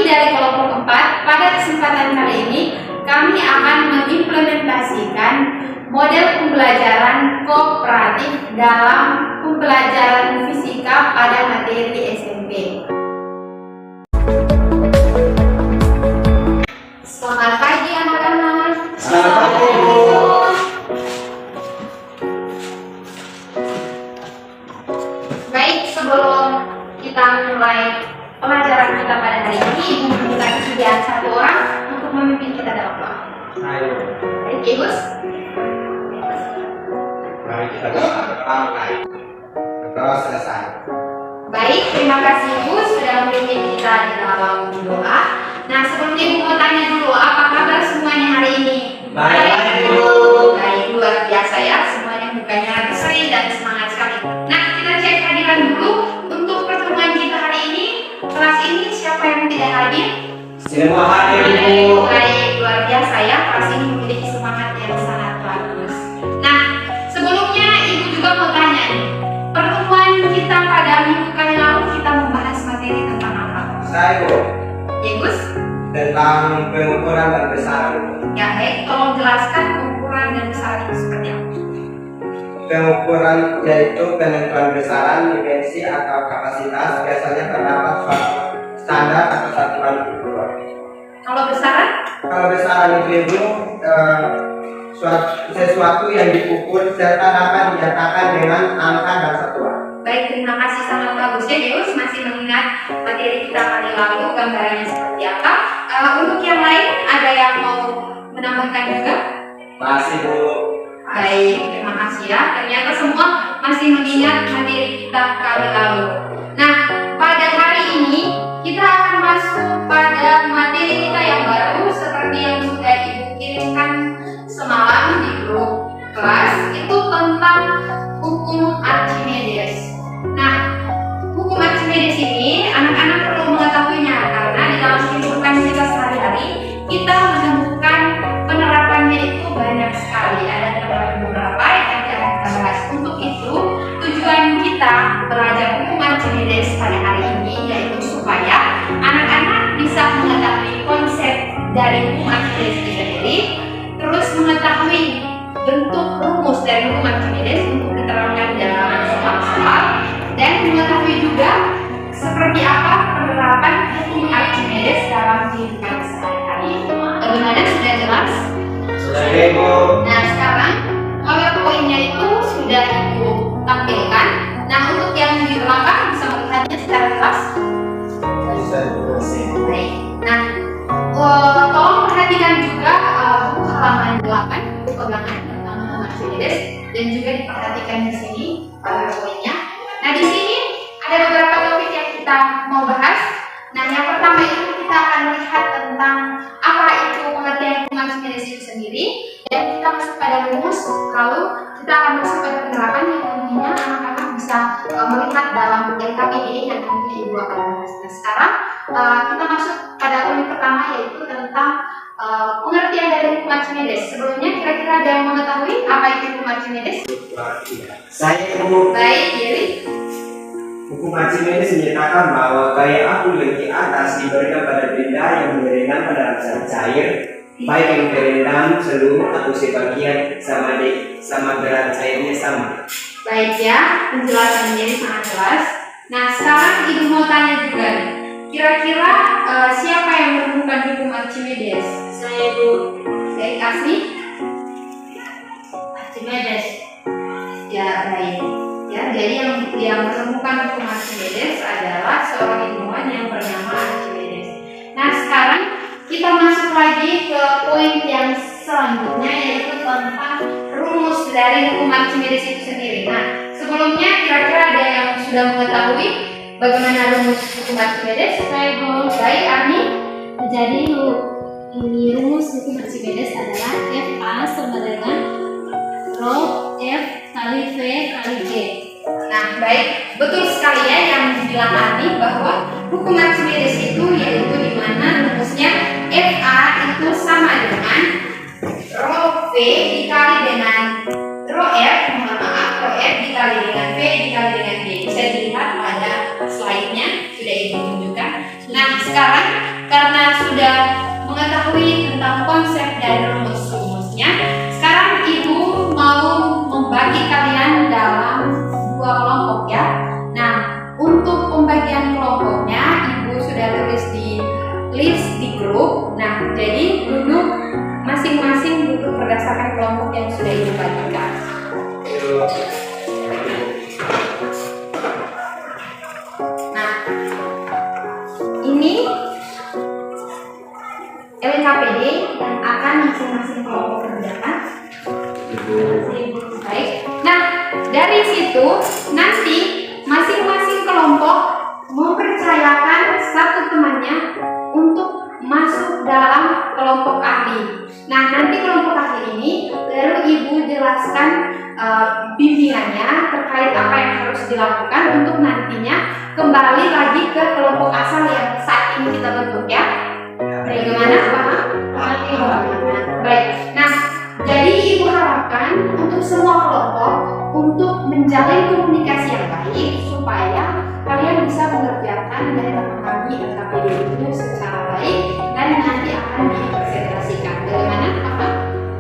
dari kelompok 4. Pada kesempatan kali ini kami akan mengimplementasikan model pembelajaran kooperatif dalam pembelajaran fisika pada materi SMP. Selamat pagi anak-anak. Selamat pagi, Bu. Baik, sebelum kita mulai pelajaran kita pada hari ini, Ibu minta kesediaan satu orang untuk memimpin kita dalam doa. Ayo, Baik, ya, Gus. mari kita doa bersama. Terus selesai. Baik, terima kasih Ibu sudah memimpin kita di dalam doa. Nah, sebelumnya Ibu mau tanya dulu, apa kabar semuanya hari ini? Baik, Bu. Baik, luar biasa ya, semuanya mukanya berseri dan semangat sekali. Nah, kita cek hadiran dulu untuk pertemuan kita hari ini. Kelas ini siapa yang tidak hadir? Semua hadir, Bu. Baik, luar biasa ya, kelas ini memiliki semangat yang sangat bagus. Nah, sebelumnya Ibu juga mau tanya nih, pertemuan kita pada minggu kali lalu kita membahas materi tentang apa? Saya, Bu, Ya, Gus? tentang pengukuran dan besaran. Ya, baik, tolong jelaskan ukuran dan besaran itu seperti apa? Pengukuran yaitu penentuan besaran, dimensi atau kapasitas. Biasanya terdapat suatu standar atau satuan ukur. Kalau besaran? Kalau besaran itu, Ibu, sesuatu yang diukur serta dapat dinyatakan dengan angka dan satuan. Baik, terima kasih sangat bagus ya, Gus. Masih mengingat materi kita kali lalu, gambarannya seperti apa. Untuk yang lain, ada yang mau menambahkan juga? Masih, Bu. Baik, terima kasih ya. Ternyata semua masih mengingat materi kita kali lalu. Nah, pada hari ini kita akan masuk pada materi kita yang baru seperti yang sudah Ibu kirimkan semalam di grup kelas, itu tentang hukum Archimedes. Nah, hukum Archimedes ini anak-anak perlu mengetahuinya karena di dalam kehidupan kita sehari-hari kita menemukan penerapannya itu banyak sekali. Ada beberapa yang nanti akan kita bahas. Untuk itu, tujuan kita belajar hukum Archimedes pada hari ini yaitu supaya anak-anak bisa mengetahui konsep dari hukum Archimedes itu sendiri, terus mengetahui bentuk rumus dari hukum Archimedes untuk diterangkan dalam soal-soal, dan mengetahui juga seperti apa penerapan hukum Archimedes dalam kehidupan sehari-hari. Bagaimana, sudah jelas? Sudah, Bu. Nah, sekarang PowerPoint-nya itu sudah Ibu tampilkan. Nah, untuk yang di belakang bisa melihatnya secara jelas. Bisa, Bu. Baik. Nah, tolong perhatikan juga buku halaman 8 pegangan tentang hukum Archimedes, dan juga diperhatikan di sini PowerPoint-nya. Nah, di sini ada beberapa topik yang kita mau bahas. Nah, yang pertama itu kita akan melihat tentang apa itu pengertian hukum Archimedes itu sendiri, dan kita masuk pada rumus, lalu kita akan masuk pada penerapan yang nantinya anak-anak bisa melihat dalam LKPD yang nantinya Ibu akan bahas. Nah, sekarang kita masuk pada topik pertama yaitu tentang pengertian dari hukum Archimedes. Sebelumnya kira-kira ada yang mengetahui apa itu hukum Archimedes? Saya, Bu. Baik, Yeri. Hukum Archimedes menyatakan bahwa gaya api yang di atas diberikan pada benda yang berenang pada lapisan cair, baik yang berendam seluruh atau sebagian, sama berat cairnya sama. Baik ya, penjelasan menjadi sangat jelas. Nah, sekarang Ibu mau tanya juga nih, kira-kira siapa yang menemukan hukum Archimedes? Saya, Bu. Baik, Asmi? Archimedes. Ya, baik. Ya, jadi yang menemukan hukum Archimedes adalah seorang ilmuwan yang bernama Archimedes. Nah, sekarang kita masuk lagi ke poin yang selanjutnya yaitu tentang rumus dari hukum Archimedes itu sendiri. Nah, sebelumnya kira-kira ada yang sudah mengetahui bagaimana rumus hukum Archimedes? Saya, Bu. Baik, Arni? Jadi ini rumus hukum Archimedes adalah FA sama dengan rho F kali V kali G. Nah, baik, betul sekali ya yang dibilang Arni bahwa hukum Archimedes itu yaitu di mana rumusnya FA itu sama dengan rho V dikali dengan rho F, mohon maaf, rho F dikali dengan V dikali dengan G. Bisa dilihat pada slide-nya sudah Ibu tunjukkan. Nah, sekarang karena sudah mengetahui tentang konsep dan rumus-rumusnya, sekarang Ibu mau membagi kalian dalam 2 kelompok ya. Nah, untuk pembagian kelompoknya Ibu sudah tulis di list di grup. Nah, jadi duduk masing-masing duduk berdasarkan kelompok yang sudah Ibu bagikan. Nah, ini LKPD yang akan masing-masing kelompok kerjakan. Baik. Nah, dari situ nanti masing-masing kelompok mempercayakan satu temannya untuk masuk dalam kelompok ahli. Nah, nanti kelompok ahli ini baru Ibu jelaskan bimbingannya terkait apa yang harus dilakukan untuk nantinya kembali lagi ke kelompok asal yang saat ini kita bentuk ya. Bagaimana? Paham? Baik. Nah, jadi Ibu harapkan untuk semua kelompok untuk menjalin komunikasi yang baik supaya kalian bisa mengerjakan dan memahami LKPD itu secara baik dan nanti akan dipresentasikan. Bagaimana?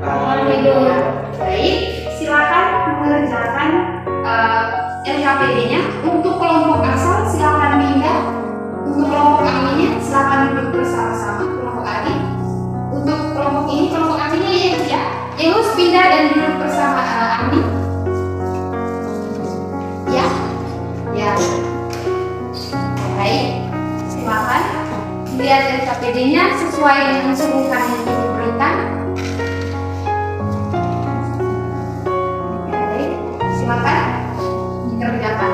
Paham? Baik. Silakan mengerjakan LKPD-nya. Untuk kelompok asal silakan pindah. Untuk kelompok ahlinya silakan duduk bersama-sama kelompok ahli. Untuk kelompok ini kelompok ahlinya ya. Harus pindah dan duduk bersama ahli. Ya. Ya. Baik. Silakan lihat LKPD-nya sesuai dengan suruhan yang diberikan. Silakan dikerjakan.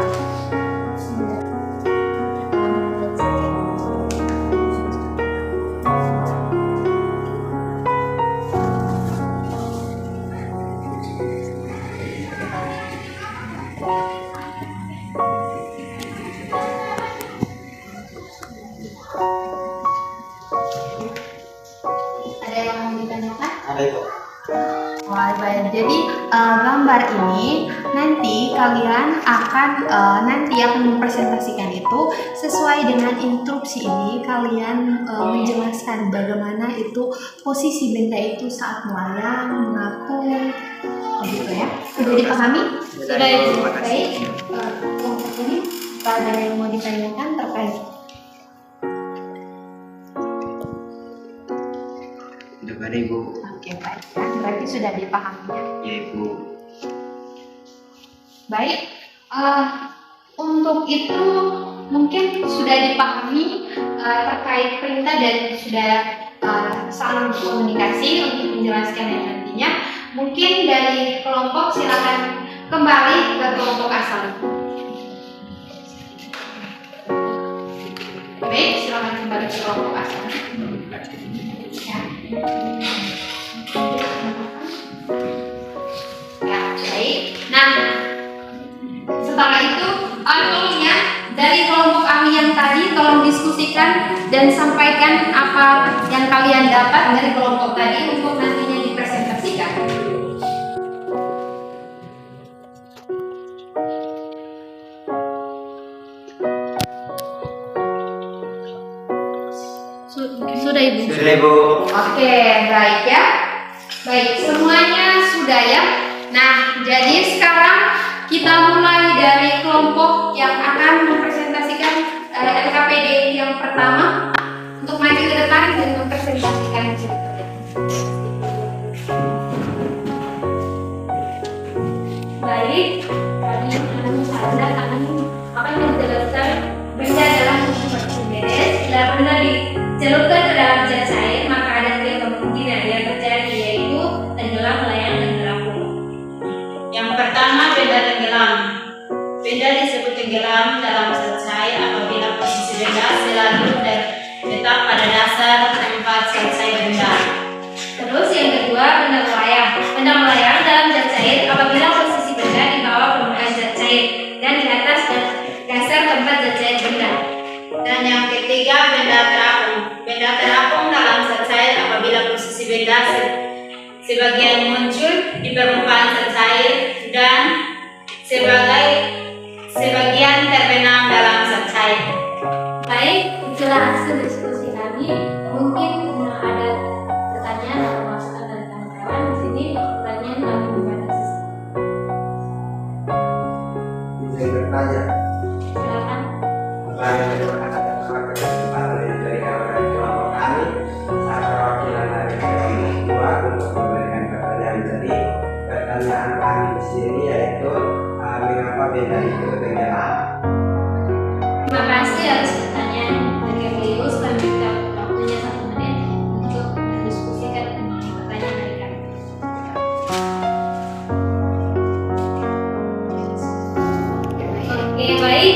Ada yang mau ditanyakan? Ada Ibu. Wah, baik. Jadi gambar ini nanti kalian akan mempresentasikan itu sesuai dengan instruksi ini. Kalian menjelaskan bagaimana itu posisi benda itu saat melayang, mengapung, gitu ya. Sudah dipahami? Sudah. Baik. Untuk ini ada yang mau ditanyakan terkait? Tidak ada Ibu. Oke, baik. Berarti sudah dipahami ya. Ya Ibu. Baik, untuk itu mungkin sudah dipahami terkait perintah dan sudah saling komunikasi untuk menjelaskan yang nantinya. Mungkin dari kelompok silakan kembali ke kelompok asal. Baik, silakan kembali ke kelompok asal. Ya. Ya, baik. Nah, setelah itu tolong ya dari kelompok ahli yang tadi tolong diskusikan dan sampaikan apa yang kalian dapat dari kelompok tadi untuk nantinya dipresentasikan. Sudah Ibu. Sudah Ibu. Oke, baik ya. Baik, semuanya sudah ya. Nah, jadi sekarang kita mulai dari kelompok yang akan mempresentasikan LKPD yang pertama untuk maju ke depan dan mempresentasikan ceritanya. Baik, kami akan menjelaskan benda dalam seperti beres. Bila benda dicelupkan ke dalam jas air, maka ada 3 kemungkinan yang terjadi, yaitu tenggelam, melayang, dan terapung. Yang pertama, benda tenggelam. Benda disebut tenggelam dalam zat cair apabila posisi benda selalu terletak pada dasar tempat selesai benda. Terus yang kedua, benda melayang. Benda melayang dalam zat cair apabila posisi benda di bawah permukaan zat cair dan di atas dasar tempat zat cair benda. Dan yang ketiga, benda terapung. Benda terapung dalam zat cair apabila posisi benda sebagian muncul di permukaan zat cair dan sebagian terbenam dalam zat cair. Baik, itulah hasil diskusi kami. Terima kasih atas pertanyaan dari Gaius. Kami minta waktunya 1 menit untuk mendiskusikan pertanyaan dari kami. Oke, baik.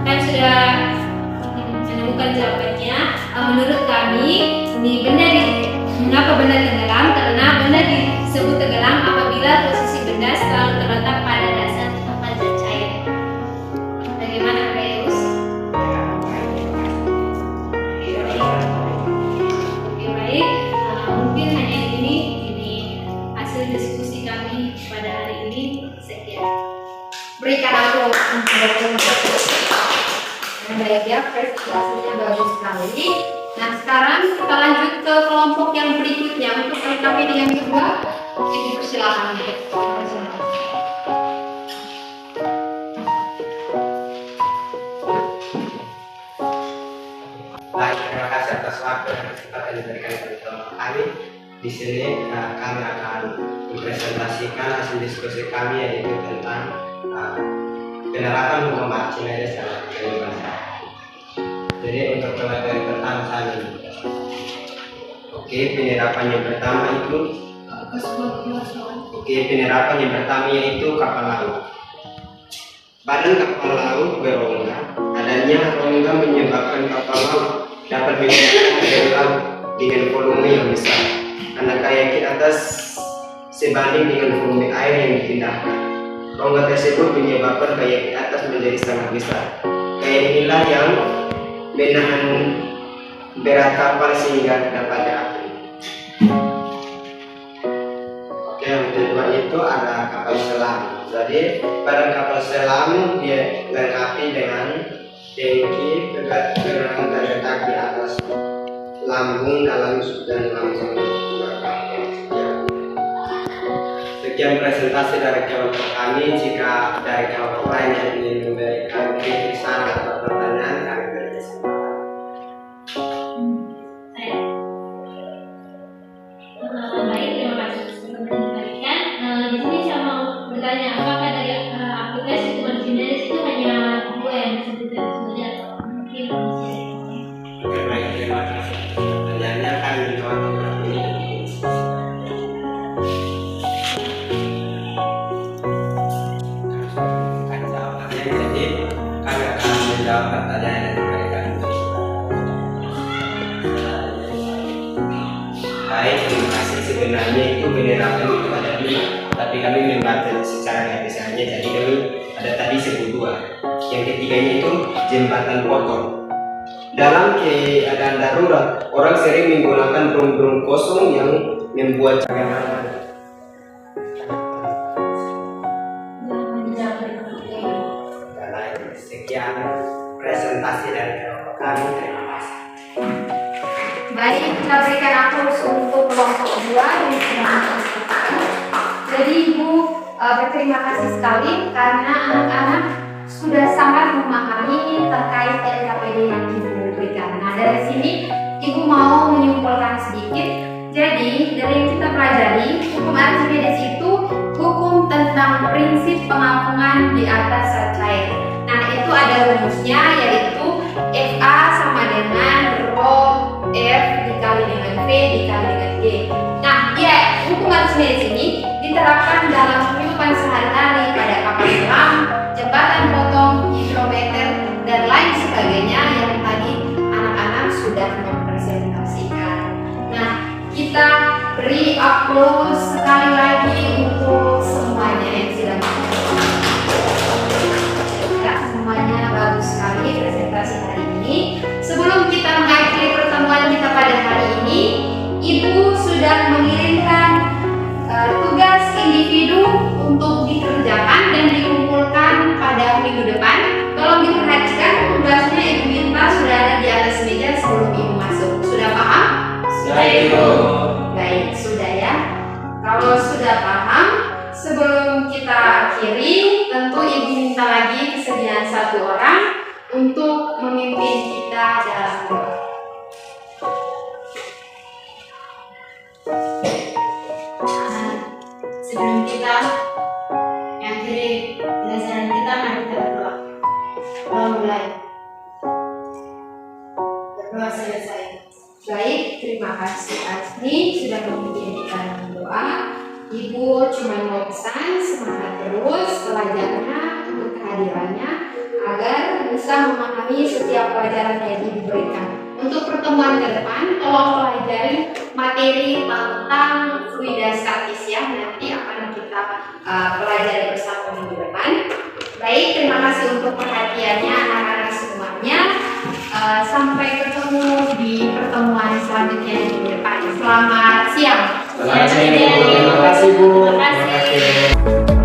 Kami sudah menemukan jawabannya. Menurut kami, mengapa benda tenggelam? Karena benda disebut tenggelam apabila posisi benda selalu terletak pada dasar tempat dan cair. Bagaimana, Gaius? Oke, baik. Mungkin hanya ini hasil diskusi kami pada hari ini. Sekian. Berikan aku yang baik ya, presentasinya bagus sekali. Nah, sekarang kita lanjut ke kelompok yang berikutnya untuk KKP yang kedua. Ibu persilakan. Baik, terima kasih atas waktu dan kesempatan yang diberikan kepada kami. Di sini kami akan mempresentasikan hasil diskusi kami, yaitu tentang penerapan hukum Archimedes dalam kehidupan. Jadi untuk materi pertama kami, penerapan yang pertama yaitu kapal laut. Badan kapal laut berongga. Adanya rongga menyebabkan kapal laut dapat memindahkan air laut dengan volume yang besar, karena kayak di atas sebanding dengan volume air yang dipindahkan. Rongga tersebut menyebabkan kayak di atas menjadi sangat besar. Kayak inilah yang menahan berat kapal sehingga dapat diapit. Yang kedua itu ada kapal selam. Jadi pada kapal selam dia dilengkapi dengan tangki gerak terletak di atas lambung dalam dan lambung belakang. Sekian presentasi dari kelompok kami. Jika dari kelompok lain yang ingin memberikan kritik, saran atau pertanyaan, kami beri kesempatan. Baik, terima kasih sudah memberikan. Di sini saya mau bertanya, apakah dari aplikasi Archimedes itu hanya 2 yang disebutkan saja atau mungkin masih ada yang lain? Oke, baik, terima kasih. Pertanyaannya kami menjawab beberapa ini. Jadi kami akan menjawab pertanyaan yang diberikan. Baik, terima kasih. Sebenarnya itu penerapan itu ada 2, tapi kami membaca secara garis-garisnya. Jadi kami ada tadi sebut 2. Yang ketiganya itu jembatan potong. Dalam keadaan darurat, orang sering menggunakan drum-drum kosong yang membuat jalan. Sekian presentasi dari kelompok kami. Terima kasih. Baik, kita berikan aplaus untuk kelompok 2 yang sudah menyampaikan. Jadi Ibu berterima kasih sekali karena anak-anak sudah sangat memahami terkait LKPD yang Ibu berikan. Nah, dari sini Ibu mau menyimpulkan sedikit. Jadi dari yang kita pelajari, hukum Archimedes itu hukum tentang prinsip pengampungan di atas zat cair. Nah, itu ada rumusnya, yaitu FA sama dengan rho F dikali dengan V dikali dengan G. Nah, hukum Archimedes ini diterapkan dalam kehidupan sehari-hari pada kapal selam, jembatan potong, hidrometer, dan lain sebagainya yang tadi anak-anak sudah mempresentasikan. Nah, kita beri aplaus sekali lagi untuk semuanya yang sudah semuanya bagus sekali presentasi hari ini. Sebelum kita mengakhiri pertemuan kita pada hari ini, Ibu sudah mengirimkan tugas individu untuk dikerjakan dan dikumpulkan pada minggu depan. Tolong diperhatikan, tugasnya Ibu minta sudah ada di atas meja sebelum Ibu masuk. Sudah paham? Sudah, Ibu. Baik, sudah ya. Kalau sudah paham, sebelum kita akhiri, tentu Ibu minta lagi kesediaan 1 orang untuk memimpin kita dalam doa. Sebelum kita mengakhiri pelajaran kita, mari kita berdoa. mulai. Berdoa selesai. Baik, terima kasih Asni sudah mengirimkan doa. Ibu cuma mau pesan semangat terus belajarnya untuk kehadirannya agar bisa memahami setiap pelajaran yang diberikan. Untuk pertemuan ke depan, tolong pelajari materi tentang fluida statis ya, nanti akan kita pelajari bersama minggu depan. Baik, terima kasih untuk perhatiannya anak-anak semuanya. Sampai ketemu di pertemuan selanjutnya minggu depan. Selamat siang. Terima kasih Bu. Terima kasih.